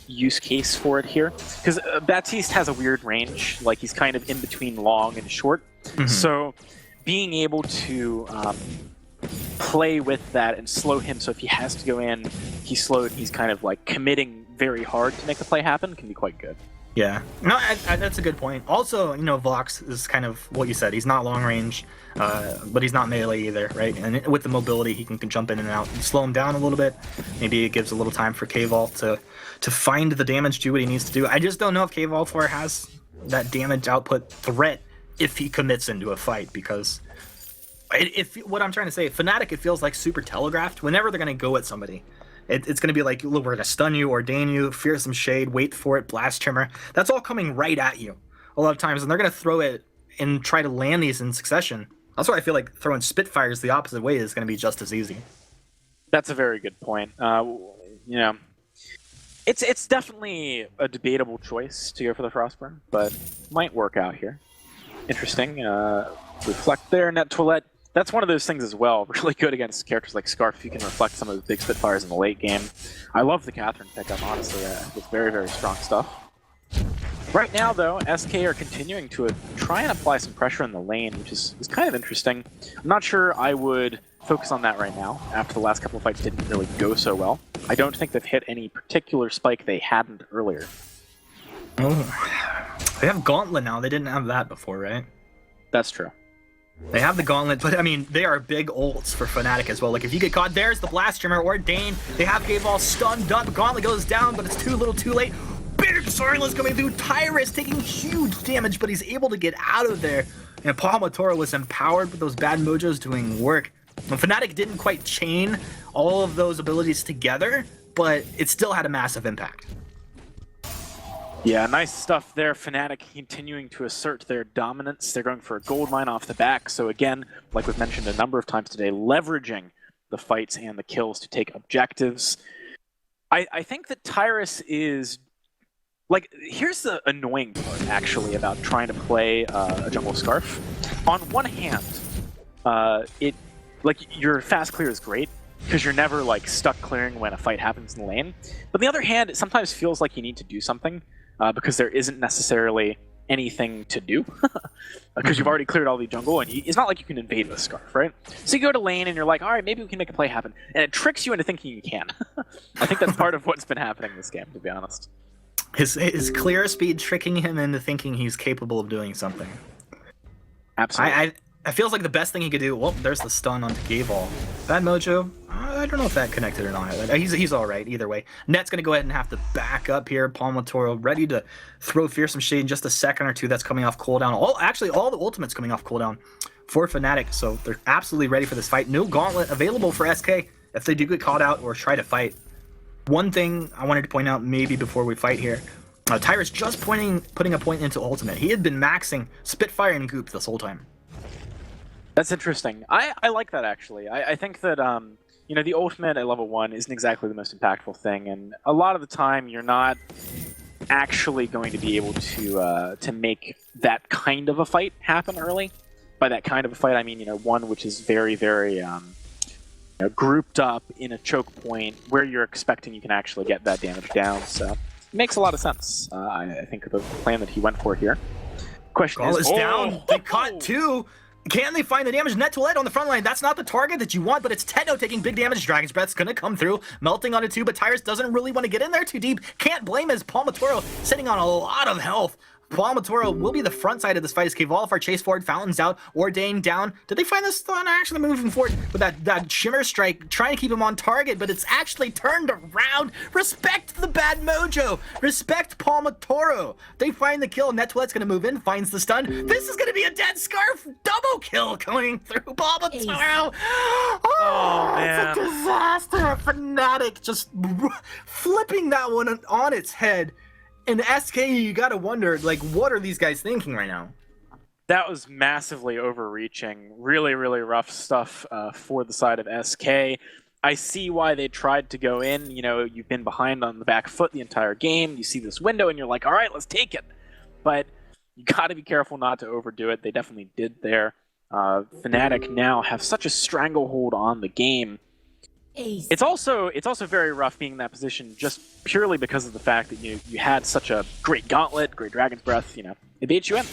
use case for it here. Because Baptiste has a weird range, like he's kind of in between long and short. So being able to play with that and slow him, so if he has to go in, he's slowed, he's kind of like committing very hard to make the play happen, can be quite good. Yeah, no, that's a good point. Also, Vox is kind of what you said. He's not long range, but he's not melee either, right? And with the mobility, he can jump in and out, slow him down a little bit. Maybe it gives a little time for K-Vault to find the damage, do what he needs to do. I just don't know if K-Vault 4 has that damage output threat if he commits into a fight, because if what I'm trying to say, Fnatic, it feels like super telegraphed. Whenever they're going to go at somebody, it's going to be like, look, we're going to stun you, ordain you, fearsome shade, wait for it, blast trimmer. That's all coming right at you a lot of times, and they're going to throw it and try to land these in succession. That's why I feel like throwing Spitfires the opposite way is going to be just as easy. That's a very good point. It's definitely a debatable choice to go for the Frostburn, but might work out here. Interesting. Reflect there, Net Toilette. That's one of those things as well. Really good against characters like Scarf. If you can reflect some of the big Spitfires in the late game. I love the Catherine pickup, honestly. It's very, very strong stuff. Right now, though, SK are continuing to try and apply some pressure in the lane, which is kind of interesting. I'm not sure I would focus on that right now, after the last couple of fights didn't really go so well. I don't think they've hit any particular spike they hadn't earlier. Oh, they have Gauntlet now. They didn't have that before, right? That's true. They have the Gauntlet, but I mean, they are big ults for Fnatic as well. Like, if you get caught, there's the Blast Trimmer, Ordain. They have K-Ball stunned up. Gauntlet goes down, but it's too little too late. Big Silence coming through. Tyrus taking huge damage, but he's able to get out of there. And Palmatoro was empowered with those bad mojos doing work. And Fnatic didn't quite chain all of those abilities together, but it still had a massive impact. Yeah, nice stuff there. Fnatic continuing to assert their dominance. They're going for a gold mine off the back. So again, like we've mentioned a number of times today, leveraging the fights and the kills to take objectives. I think that Tyrus is... Like, here's the annoying part, actually, about trying to play a jungle Scarf. On one hand, your fast clear is great, because you're never, like, stuck clearing when a fight happens in the lane. But on the other hand, it sometimes feels like you need to do something. Because there isn't necessarily anything to do. Because you've already cleared all the jungle, and it's not like you can invade with Scarf, right? So you go to lane, and you're like, all right, maybe we can make a play happen. And it tricks you into thinking you can. I think that's part of what's been happening this game, to be honest. His clear speed tricking him into thinking he's capable of doing something. Absolutely. I feels like the best thing he could do. Well, there's the stun onto Gavol. Bad Mojo. I don't know if that connected or not. He's all right either way. Net's gonna go ahead and have to back up here. Palmatoro ready to throw Fearsome Shade in just a second or two. That's coming off cooldown. All the ultimates coming off cooldown for Fnatic, so they're absolutely ready for this fight. No Gauntlet available for SK if they do get caught out or try to fight. One thing I wanted to point out maybe before we fight here. Tyrus just putting a point into ultimate. He had been maxing Spitfire and Goop this whole time. That's interesting. I like that, actually. I think that the ultimate at level 1 isn't exactly the most impactful thing, and a lot of the time you're not actually going to be able to make that kind of a fight happen early. By that kind of a fight, I mean one which is very, very grouped up in a choke point where you're expecting you can actually get that damage down. So it makes a lot of sense. I think the plan that he went for here. Question is down. They caught two. Can they find the damage? Net Toilette on the front line. That's not the target that you want, but it's Tenno taking big damage. Dragon's Breath's gonna come through, melting on it too, but Tyrus doesn't really want to get in there too deep. Can't blame his Palmatoro sitting on a lot of health. Palmatoro will be the front side of this fight as Kvolfar chase forward, Fountains out, Ordain down. Did they find this stun? Actually moving forward with that Shimmer Strike, trying to keep him on target, but it's actually turned around. Respect the bad mojo. Respect Palmatoro. They find the kill. Net Toilette's gonna move in, finds the stun. This is gonna be a dead Scarf double kill going through Palmatoro. Oh, man. It's a disaster. Fnatic just flipping that one on its head. In SK, you gotta wonder, like, what are these guys thinking right now? That was massively overreaching. Really, really rough stuff for the side of SK. I see why they tried to go in. You've been behind on the back foot the entire game. You see this window, and you're like, all right, let's take it. But You got to be careful not to overdo it. They definitely did there. Fnatic now have such a stranglehold on the game. It's also very rough being in that position just purely because of the fact that you had such a great gauntlet, great Dragon's Breath. It bait you in.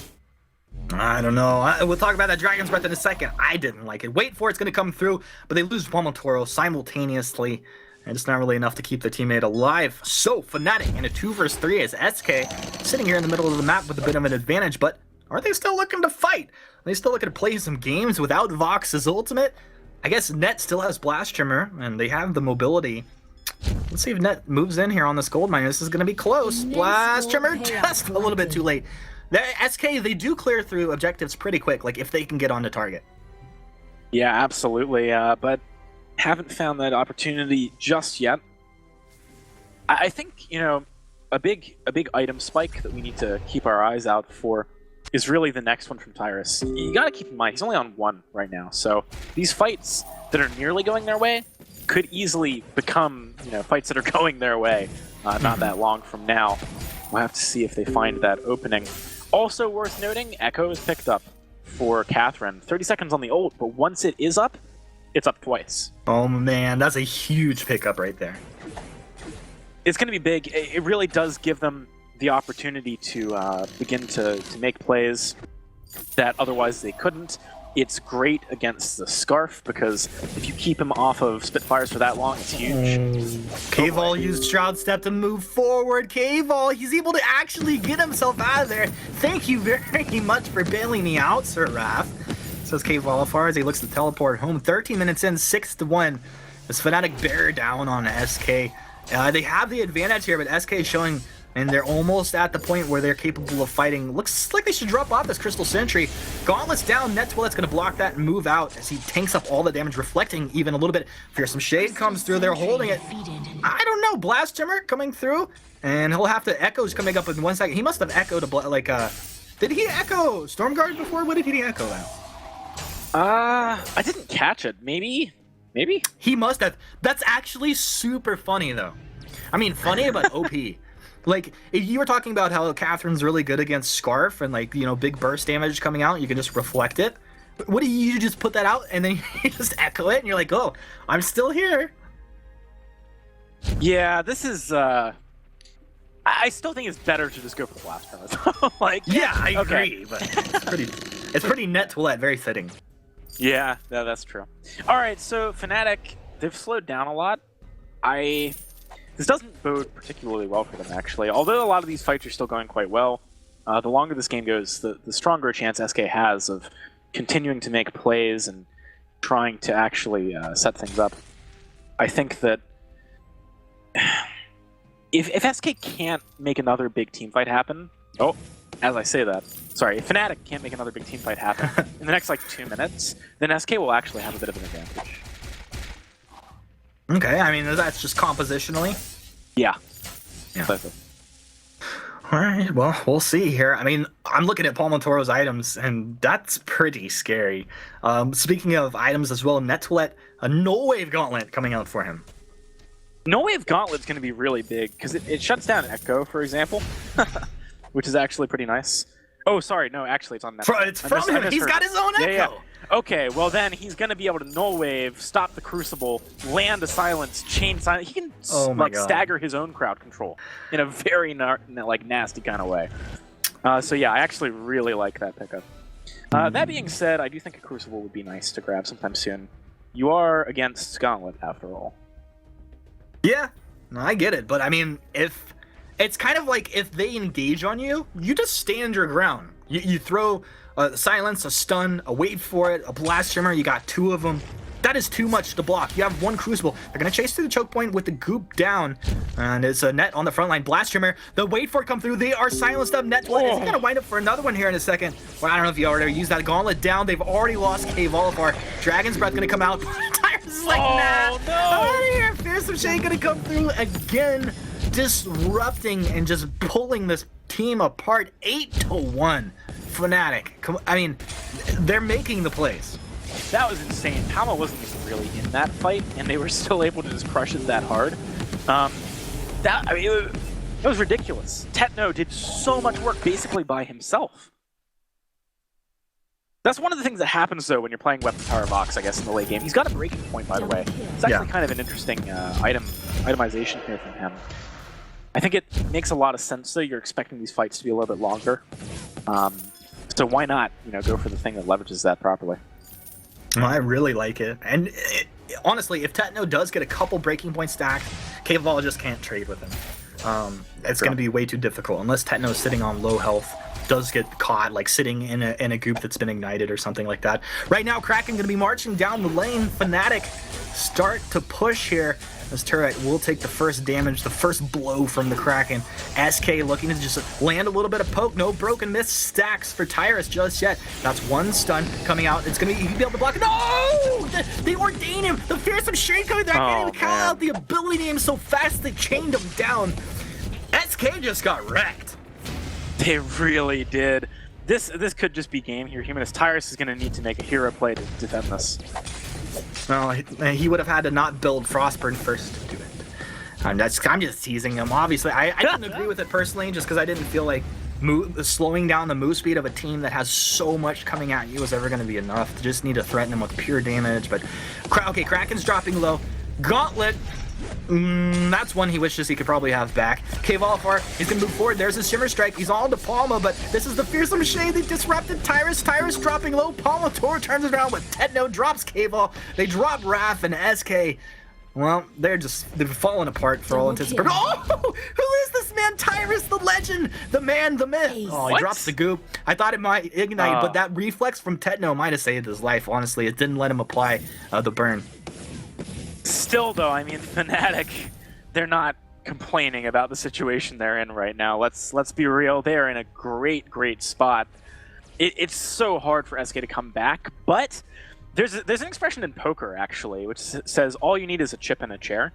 I don't know. We'll talk about that Dragon's Breath in a second. I didn't like it. Wait for it's going to come through, but they lose Pomotoro simultaneously, and it's not really enough to keep the teammate alive. So Fnatic in a 2 vs 3 as SK sitting here in the middle of the map with a bit of an advantage, but are they still looking to fight? Are they still looking to play some games without Vox's ultimate? I guess Net still has Blast Trimmer, and they have the mobility. Let's see if Net moves in here on this gold mine. This is going to be close. Blast Trimmer just a little bit too late. The SK, they do clear through objectives pretty quick, like if they can get on the target. Yeah, absolutely, but haven't found that opportunity just yet. I think, a big item spike that we need to keep our eyes out for is really the next one from Tyrus. You gotta keep in mind, he's only on 1 right now, so these fights that are nearly going their way could easily become, fights that are going their way not that long from now. We'll have to see if they find that opening. Also worth noting, Echo is picked up for Catherine. 30 seconds on the ult, but once it is up, it's up twice. Oh man, that's a huge pickup right there. It's going to be big. It really does give them the opportunity to begin to make plays that otherwise they couldn't. It's great against the Scarf because if you keep him off of Spitfires for that long, it's huge. K-Vol used Shroud Step to move forward. K-Vol, he's able to actually get himself out of there. Thank you very much for bailing me out, Sir Raph. Says K-Vol as he looks to teleport home. 13 minutes in, 6-1. As Fnatic bear down on SK. They have the advantage here, but SK is showing, and they're almost at the point where they're capable of fighting. Looks like they should drop off this Crystal Sentry. Gauntlet's down, Netwillet's going to block that and move out as he tanks up all the damage, reflecting even a little bit. Fearsome Shade comes through, they're holding it. I don't know, Blast Trimmer coming through, and he'll have to, Echo's coming up in 1 second. He must have echoed did he echo Stormguard before? What did he echo that? I didn't catch it. Maybe? He must have. That's actually super funny, though. I mean, funny, but OP. Like, if you were talking about how Catherine's really good against Scarf and, big burst damage coming out, you can just reflect it. What do you just put that out and then you just echo it and you're like, oh, I'm still here. Yeah, this is, I still think it's better to just go for the Blast Trimmer. Yeah, I agree, but it's pretty Netwillet, very fitting. Yeah, that's true. All right, so Fnatic, they've slowed down a lot. This doesn't bode particularly well for them, actually. Although a lot of these fights are still going quite well, the longer this game goes, the stronger a chance SK has of continuing to make plays and trying to actually set things up. I think that if SK can't make another big team fight happen... Oh, as I say that, sorry, if Fnatic can't make another big team fight happen in the next 2 minutes, then SK will actually have a bit of an advantage. Okay, I mean, that's just compositionally. Yeah. Exactly. All right, well, we'll see here. I mean, I'm looking at Pomotoro's items, and that's pretty scary. Speaking of items as well, Netwillet, a no-wave gauntlet coming out for him. No-wave gauntlet's going to be really big, because it shuts down Echo, for example, which is actually pretty nice. Oh, sorry, no, actually, it's on Netwillet. It's from him. He's got his own Echo. Yeah. Okay, well then he's going to be able to null wave, stop the Crucible, land a silence, chain silence. He can stagger his own crowd control in a very nasty kind of way. So yeah, I actually really like that pickup. That being said, I do think a Crucible would be nice to grab sometime soon. You are against Gauntlet after all. Yeah, no, I get it, but I mean, if it's kind of like if they engage on you, you just stand your ground. You throw a silence, a stun, a wait for it, a blast trimmer. You got 2 of them. That is too much to block. You have 1 Crucible. They're going to chase through the choke point with the goop down. And it's a Net on the front line. Blast trimmer. The wait for it come through. They are silenced up. Net is going to wind up for another one here in a second. Well, I don't know if you already used that gauntlet down. They've already lost K-Volifar. Dragon's Breath going to come out. Tyrus is like, nah. No. Out of here. Fearsome Shade going to come through again. Disrupting and just pulling this team apart. 8-1. Fnatic. I mean, they're making the plays. That was insane. Palma wasn't even really in that fight, and they were still able to just crush it that hard. That was ridiculous. Tetno did so much work basically by himself. That's one of the things that happens, though, when you're playing Weapon Tower Vox, I guess, in the late game. He's got a breaking point, by the way. It's actually kind of an interesting itemization here from him. I think it makes a lot of sense, though. You're expecting these fights to be a little bit longer. So why not, go for the thing that leverages that properly? Well, I really like it. And honestly, if Tetno does get a couple breaking point stacked, K-Vol just can't trade with him. It's going to be way too difficult unless Tetno is sitting on low health. Does get caught like sitting in a goop that's been ignited or something like that. Right now, Kraken going to be marching down the lane. Fnatic start to push here. This turret will take the first damage, the first blow from the Kraken. SK looking to just land a little bit of poke. No broken mist stacks for Tyrus just yet. That's one stun coming out. It's going to be able to block it. No! They ordain him. The fearsome shade coming back. Can't even call out the ability name so fast they chained him down. SK just got wrecked. They really did. This could just be game here. Humanist Tyrus is going to need to make a hero play to defend this. Well, he would have had to not build Frostburn first to do it. I'm just teasing him. Obviously, I didn't agree with it personally, just because I didn't feel like slowing down the move speed of a team that has so much coming at you was ever going to be enough. You just need to threaten him with pure damage. But okay, Kraken's dropping low. Gauntlet. That's one he wishes he could probably have back. K-Volfar, he's going to move forward. There's a Shimmer Strike. He's all into Palma, but this is the Fearsome Shade. They disrupted Tyrus. Tyrus dropping low. Palma Tor turns it around with Tetno, drops K-Vol. They drop Raph and SK. Well, they're falling apart for all intents and purposes. Oh! Who is this man? Tyrus, the legend, the man, the myth. Oh, he drops the goop. I thought it might ignite, but that reflex from Tetno might have saved his life, honestly. It didn't let him apply the burn. Still, though, I mean, Fnatic, they're not complaining about the situation they're in right now. Let's be real. They're in a great spot. It's so hard for SK to come back, but there's an expression in poker, actually, which says all you need is a chip and a chair.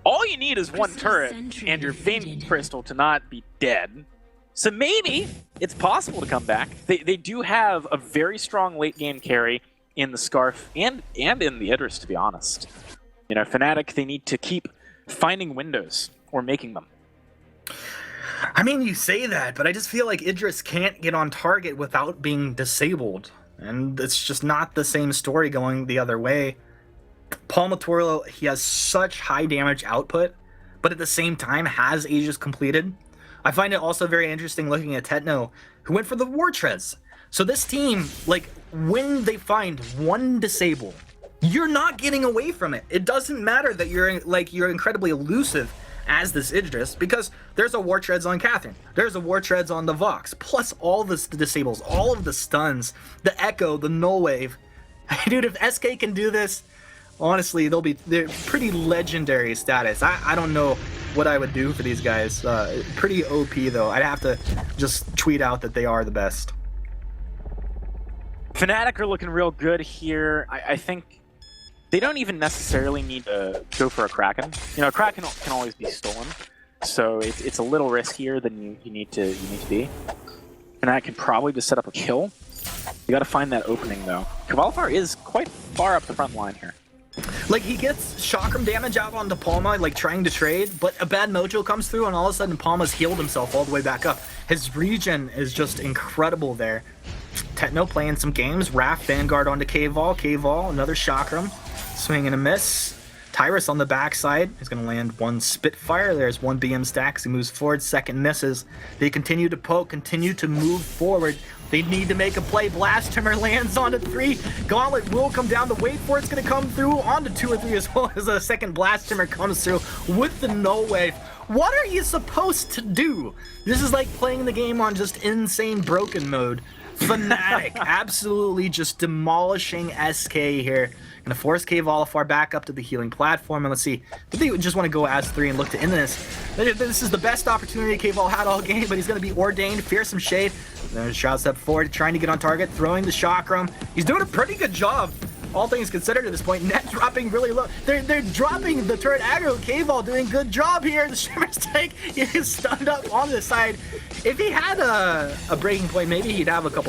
All you need is one turret and your Fame Crystal to not be dead. So maybe it's possible to come back. They do have a very strong late-game carry in the Scarf and in the Idris, to be honest. Fnatic, they need to keep finding windows or making them. I mean, you say that, but I just feel like Idris can't get on target without being disabled. And it's just not the same story going the other way. Palmatorlo, he has such high damage output, but at the same time has Aegis completed. I find it also very interesting looking at Tetno, who went for the War Treads. So this team, when they find one disable, you're not getting away from it. It doesn't matter that you're incredibly elusive as this Idris, because there's a War Treads on Catherine, there's a War Treads on the Vox, plus all the disables, all of the stuns, the Echo, the Null Wave. Dude, if SK can do this, honestly, they're pretty legendary status. I don't know what I would do for these guys. Pretty OP though. I'd have to just tweet out that they are the best. Fnatic are looking real good here. I think they don't even necessarily need to go for a Kraken. A Kraken can always be stolen, so it's a little riskier than you need to be. Fnatic can probably just set up a kill. You got to find that opening though. Kvalfar is quite far up the front line here. He gets chakram damage out onto Palma, trying to trade, but a bad mojo comes through, and all of a sudden Palma's healed himself all the way back up. His regen is just incredible there. Tetno playing some games. Raph, Vanguard onto K-Vol. K-Vol, another chakram. Swing and a miss. Tyrus on the backside. He's going to land one Spitfire. There's one BM stacks. He moves forward. Second misses. They continue to poke, continue to move forward. They need to make a play. Blastomer lands onto 3. Gauntlet will come down. The wait for it's going to come through onto 2 or 3 as well as a second Blastomer comes through with the Null Wave. What are you supposed to do? This is like playing the game on just insane broken mode. Fnatic absolutely just demolishing SK here. Gonna force K-Volifar back up to the healing platform, and let's see. I think they just want to go as 3 and look to end this. This is the best opportunity K-Vol had all game, but he's gonna be ordained. Fearsome Shade. There's Shroud step forward, trying to get on target, throwing the chakram. He's doing a pretty good job, all things considered at this point. Net dropping really low. They're dropping the turret aggro. K-Vol doing good job here. The Shimmer Strike is stunned up on the side. If he had a breaking point, maybe he'd have a couple